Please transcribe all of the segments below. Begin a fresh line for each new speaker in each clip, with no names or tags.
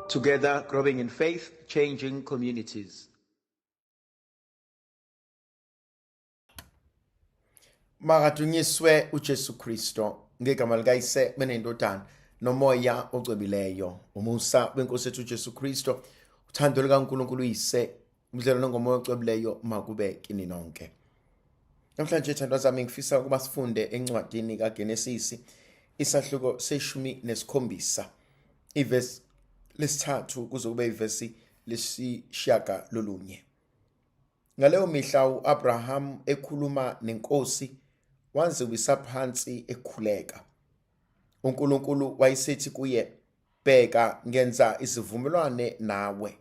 Together, growing in faith, changing communities.
Makadunyiswe uJesu Kristo ngegama likayise benendodana nomoya ocwebileyo. Umusa wenkosi yethu uJesu Kristo, uthando likaNkulunkulu uyise, ubudlelwano ngomoya ocwebileyo makube kini nonke. Namhlanje thandwa zami ngifisa ukuba sifunde encwadini kaGenesis isahluko se-17 ivesi lesithathu kuze kube ivesi lesishiyagalolunye. Ngaleyo mihla uAbraham ekhuluma nenkosi wanziwisa phansi ekhuleka. uNkulunkulu wayesethi kuye, bheka ngenza isivumelwano nawe.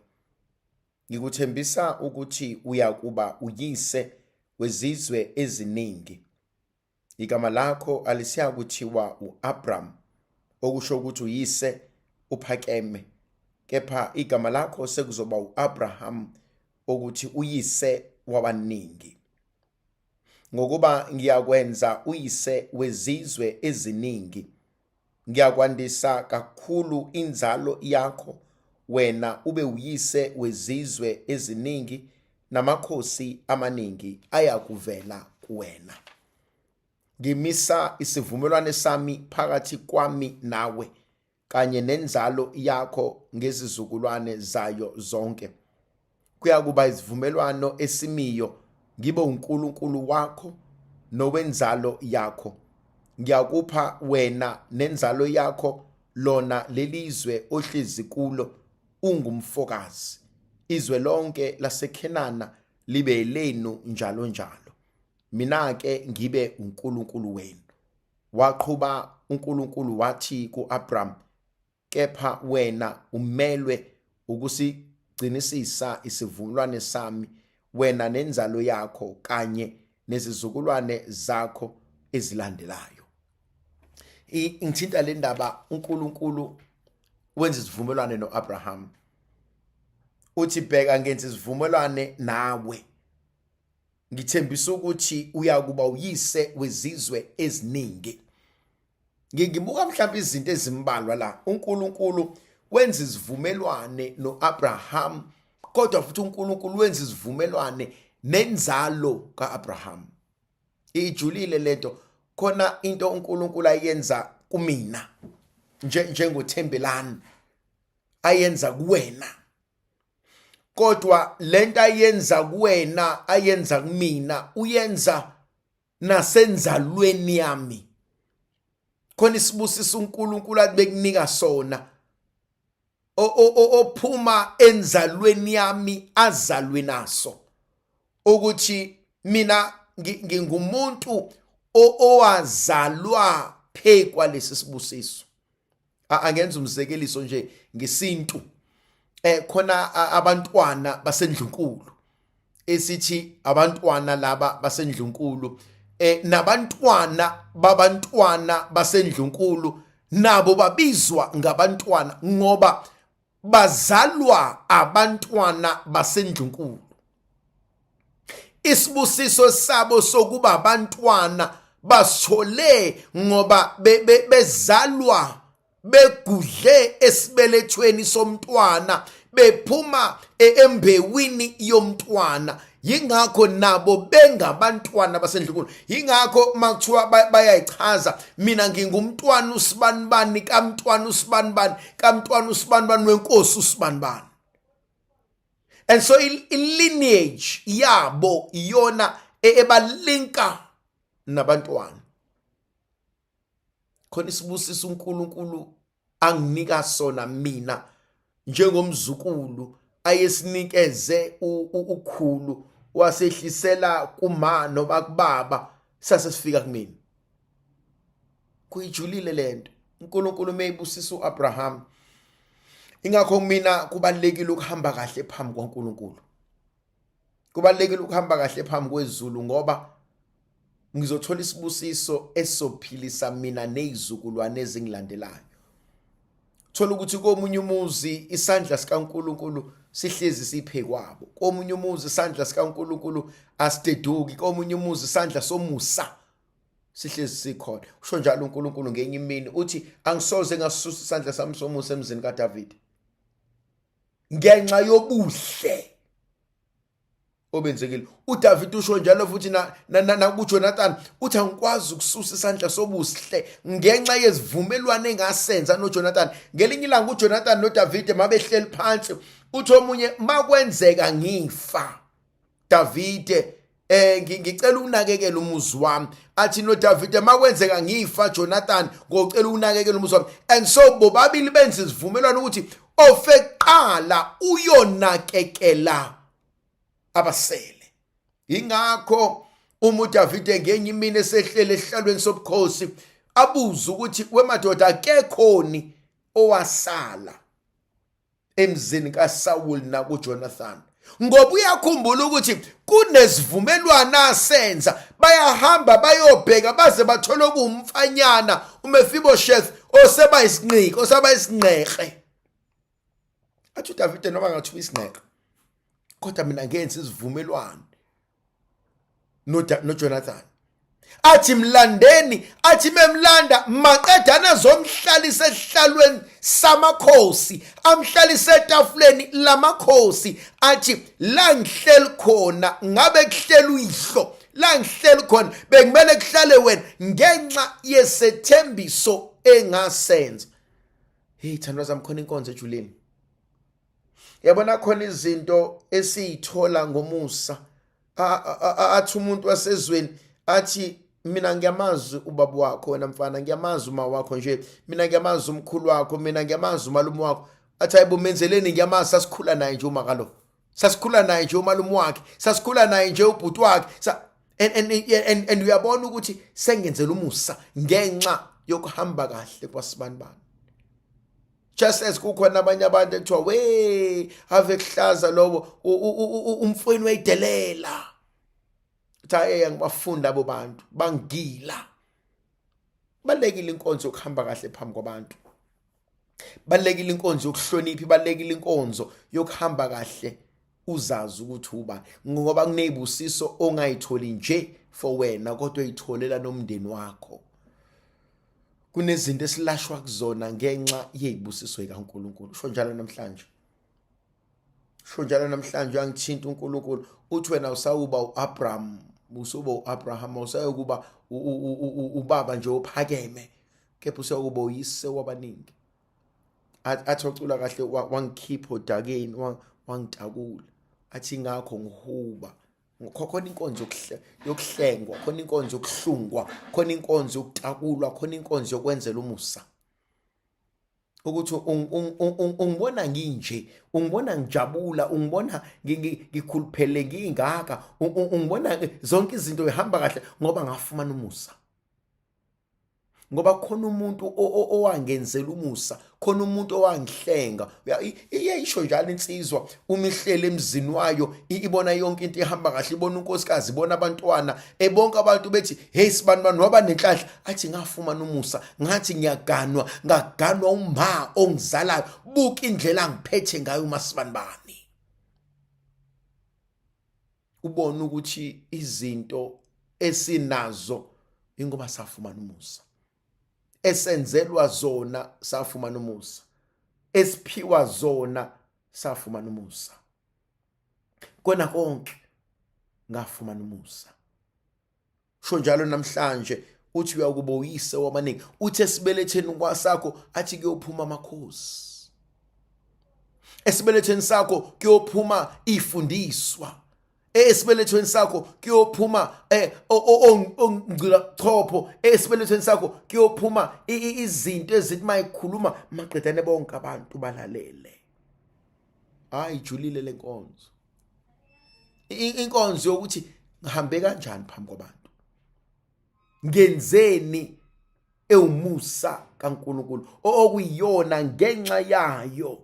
Ngikuthembisa ukuthi uyakuba uyise wezizwe eziningi. Igama lakho alisiya kuthiwa uAbram, okusho ukuthi uyise uphakeme. Kepha igama lakho sekuzoba uAbraham, ukuthi uyise wabaningi. Ngokuba ngiyakwenza uyise wezizwe eziningi, ngiyakwandisa kakhulu inzalo yakho, wena ube uyise wezizwe eziningi, namakhosi amaningi ayakuvela kuwena. Ngimisa isivumelwano sami phakathi kwami nawe kanye nenzalo yakho ngezizukulwane zayo zonke. Kuyakuba isivumelwano esimiyo, ngibe uNkulunkulu wakho nowenzalo yakho. Ngiyakupha wena nenzalo yakho lona lelizwe ohlezi kulo ungumfokazi. Izwe lonke laseKhenana libe lenu njalo njalo. Mina ke ngibe uNkulunkulu wenu. Waqhuba uNkulunkulu wathi kuAbram, kepha wena umelwe ukusigcinisisa isivumelwano sami, wena nenzalo yakho kanye nezizukulwane zakho ezilandelayo. Ngithinta le ndaba uNkulunkulu wenza isivumelwano noAbraham. Uthi bheka ngenza isivumelwano nawe. Ngithembisa ukuthi uyakuba uyise wezizwe eziningi. Ngibuka mhlawumbe izinto ezimbalwa la. uNkulunkulu wenza isivumelwano noAbraham, kodwa futhi uNkulunkulu wenza isivumelwano nenzalo kaAbraham. Ijulile lento, khona into uNkulunkulu ayenza kumina njengoThembelani, ayenza kuwena. Kodwa lento ayenza kuwena, ayenza kumina, uyenza nasenzalweni yami. Khona isibusiso uNkulunkulu abekunika sona, ophuma enzalweni yami azalwe naso, ukuthi mina ngingumuntu owazalwa phekwa lesi sibusiso. Angenza umzekeliso nje ngesintu. Khona abantwana basendlunkulu, esithi abantwana laba basendlunkulu, nabantwana babantwana basendlunkulu nabo babizwa ngabantwana ngoba bazalwa abantwana basendlunkulu. Isibusiso sabo sokuba abantwana basithole ngoba bezalwa begudle esibelethweni somntwana, bephuma embewini yomntwana. Yingakho nabo bengabantwana basendlunkulu. Yingakho makuthiwa bayayichaza, mina ngingumntwana usibanibani kamntwana usibanibani kamntwana usibanibani wenkosi usibanibani. And so lineage yabo iyona ebalinka nabantwana. Khona isibusiso uNkulunkulu anginika sona mina njengomzukulu, ayesinikeze ukhulu wasehlisela kuma noba kubaba sasesifika kumina. Kuyijulile lento. uNkulunkulu meyibusisa uAbraham. Ingakho mina kubalekile ukuhamba kahle phambi kwaNkulunkulu. Kubalekile ukuhamba kahle phambi kwezulu, ngoba ngizothola isibusiso esophilisa mina nezizukulwane ezingilandelayo. Thola ukuthi komunye umuzi isandla sikaNkulunkulu sihlezi siphekwabo. Komunye umuzi isandla sikaNkulunkulu asideduki. Komunye umuzi isandla somusa sihlezi sikhona. Usho njalo uNkulunkulu ngenye imini uthi, angisoze ngasisusa isandla sami somusa emzini kaDavid. ngenxa yobuhle obenzekile. uDavid usho njalo futhi na kuJonathan uthi angikwazi ukususa isandla sobuhle ngenxa yezivumelwano engasenza noJonathan. Ngelinye ilanga uJonathan noDavid mabehleli phansi uthi omunye makwenzeka ngifa David ngicela unakekela umuzi wami. Athi noDavid makwenzeka ngifa Jonathan ngocela unakekela umuzi wami. And so bobabili benza isivumelwano ukuthi ofeqala uyonakekela abasele. Ingakho uDavid ngenye imini esehlele ehlalweni sobukhosi abuza ukuthi wemadoda akekhoni owasala emzini kaSaul nakuJonathan, ngoba uyakhumbula ukuthi kunezivumelwano asenza bayahamba bayobheka baze bathole kumfanyana uMephibosheth oseba isinqeqe. Athi uDavid noma ngathiwa isinqeqe kodwa mina ngenza isivumelwano noJonathan. Athi mlandeni, athi memlanda maqedana zomhlalisa esihlalweni samakhosi amhlalisa etafuleni lamakhosi. Athi la ngihleli khona ngabe kuhleli uyihlo, la ngihleli khona bekumele kuhlale wena ngenxa yesethembiso engasenza. Hey thandwa zami, khona inkonzo ejuleni. Yabona khona izinto esiyithola ngomusa. Athi umuntu wasezweni athi mina ngiyamazi ubaba wakho, wena mfana ngiyamazi uma wakho nje, mina ngiyamazi umkhulu wakho, mina ngiyamazi umalume wakho. Athi hayibo menzeleni ngiyamazi, sasikhula naye nje umakalo, sasikhula naye nje umalume wakhe, sasikhula naye nje ubhuti wakhe. And uyabona ukuthi sengenzela umusa ngenxa yokuhamba kahle kwasibanibani. Just as kukhona abanye abantu ekuthiwa we ave kuhlaza lobo umfweni weyidelela. Thaye ngibafunda abo bantu bangila. Balekile inkonzo yokuhamba kahle phambi kwabantu. Balekile inkonzo yokuhlonipha, balekile inkonzo yokuhamba kahle uzazi ukuthi uba, ngoba kunezibusiso ongayitholi nje for wena kodwa uyitholela nomndeni wakho. Kunezinto esilashwa kuzona ngenxa yezibusiso zikaNkulunkulu. Sho njalo namhlanje. Sho njalo namhlanje angithinta uNkulunkulu uthi wena usawuba uAbraham, usuba uAbraham, usayokuba ubaba nje ophakeme, kepha usayokuba uyise wabaningi. Athi ocula kahle wangikhipha odakeni wangitakula. Athi ngakho ngihuba. Khona inkonzo yokuhlengwa, khona inkonzo yokuhlungwa, khona inkonzo yokutakulwa, khona inkonzo yokwenzela umusa. Ukuthi ungibona nginje, ungibona ngijabula, ungibona ngikhuluphele ngingaka, ungibona zonke izinto zihamba kahle ngoba ngafumana umusa. Ngoba khona umuntu owangenzela umusa, khona umuntu owangihlenga. Iyisho njalo insizwa umihlele emzini wayo ibona yonke into ihamba kahle, ibona unkosikazi, ibona abantwana, bonke abantu bethi hey sibanibani waba nenhlanhla. Athi ngafumana umusa, ngathi ngaganwa uma ongizalayo, buka indlela ngiphethe ngayo uMasibanibani. Ubona ukuthi izinto esinazo ingoba safumana umusa, esenzelwa zona safumana umusa, esiphiwa zona safumana umusa. Kona konke ngafumana umusa. Sho njalo namhlanje uthi uyakuba uyise wabaningi. Uthi esibeletheni kwasakho athi kuyophuma amakhosi, esibeletheni sakho kuyophuma ifundiswa, esibelethweni sakho kuyophuma ongqilachopho, esibelethweni sakho kuyophuma izinto ezithi mayikhuluma maqedane bonke abantu balalele. Hayi julile lenkonzo, inkonzo yokuthi ngihambe kanjani phambi kwabantu, ngenzeni ewumusa kaNkulunkulu okuyiyona ngenxa yayo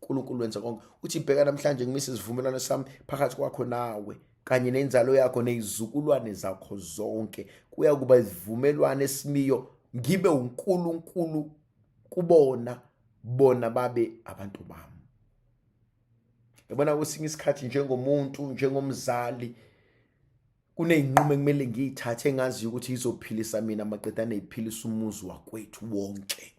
uNkulunkulu wenza konke. Uthi bheka namhlanje ngimisa isivumelwano sami phakathi kwakho nawe kanye nenzalo yakho nezizukulwane zakho zonke. Kuya kuba isivumelwano esimiyo, ngibe uNkulunkulu kubona, bona babe abantu bami. Yabona kwesinye isikhathi njengomuntu, njengomzali, kuneyinqumo ekumele ngiyithathe engazi ukuthi izophilisa mina maqedane iphilisa umuzi wakwethu wonke.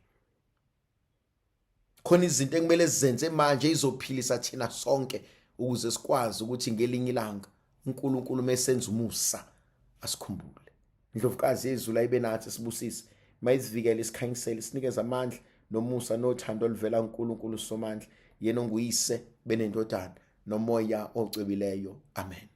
khona izinto ekumele sizenze manje izophilisa thina sonke ukuze sikwazi ukuthi ngelinye ilanga uNkulunkulu mesenza umusa asikhumbule. Indlovukazi yezulu ayibe nathi sibusise, mayizivikele isikhanyisele, sinikeze amandla nomusa nothando oluvela kuNkulunkulu Somandla, yena onguyise benendodana nomoya ocwebileyo. Amen.